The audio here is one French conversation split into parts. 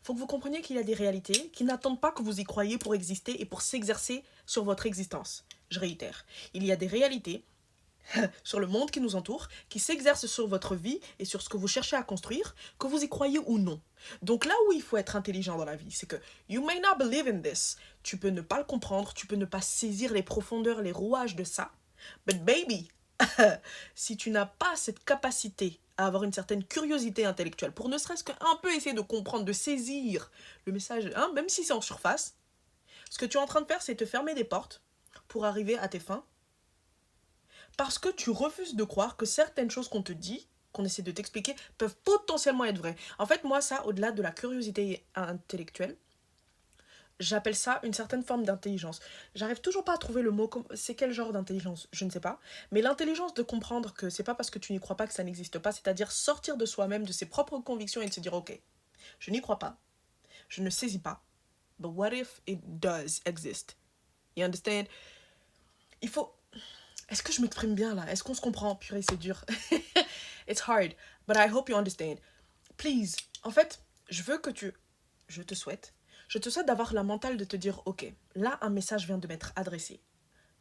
faut que vous compreniez qu'il y a des réalités qui n'attendent pas que vous y croyiez pour exister et pour s'exercer sur votre existence. Je réitère, il y a des réalités sur le monde qui nous entoure, qui s'exercent sur votre vie et sur ce que vous cherchez à construire, que vous y croyez ou non. Donc là où il faut être intelligent dans la vie, c'est que you may not believe in this. Tu peux ne pas le comprendre, tu peux ne pas saisir les profondeurs, les rouages de ça. But baby, si tu n'as pas cette capacité à avoir une certaine curiosité intellectuelle pour ne serait-ce qu'un peu essayer de comprendre, de saisir le message, hein, même si c'est en surface, ce que tu es en train de faire, c'est te fermer des portes pour arriver à tes fins parce que tu refuses de croire que certaines choses qu'on te dit, qu'on essaie de t'expliquer, peuvent potentiellement être vraies. En fait, moi, ça, au-delà de la curiosité intellectuelle, j'appelle ça une certaine forme d'intelligence. J'arrive toujours pas à trouver le mot. C'est quel genre d'intelligence? Je ne sais pas. Mais l'intelligence de comprendre que c'est pas parce que tu n'y crois pas que ça n'existe pas, c'est-à-dire sortir de soi-même, de ses propres convictions et de se dire, ok, je n'y crois pas, je ne saisis pas, but what if it does exist? You understand? Il faut... Est-ce que je m'exprime bien là? Est-ce qu'on se comprend? Purée, c'est dur. It's hard, but I hope you understand. Please, en fait, je veux que tu... Je te souhaite d'avoir la mentale de te dire, ok, là, un message vient de m'être adressé.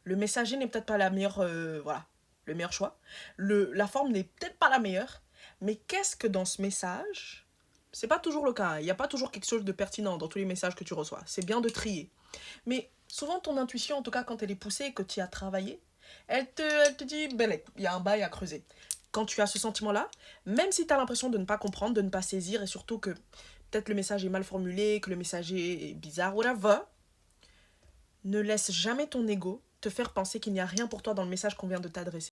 Le messager n'est peut-être pas la meilleure... voilà, le meilleur choix. La forme n'est peut-être pas la meilleure. Mais qu'est-ce que dans ce message... C'est pas toujours le cas. Hein. Il n'y a pas toujours quelque chose de pertinent dans tous les messages que tu reçois. C'est bien de trier. Mais souvent, ton intuition, en tout cas, quand elle est poussée et que tu y as travaillé, elle te dit, ben, il y a un bail à creuser. Quand tu as ce sentiment-là, même si tu as l'impression de ne pas comprendre, de ne pas saisir, et surtout que peut-être le message est mal formulé, que le messager est bizarre, whatever, ne laisse jamais ton ego te faire penser qu'il n'y a rien pour toi dans le message qu'on vient de t'adresser.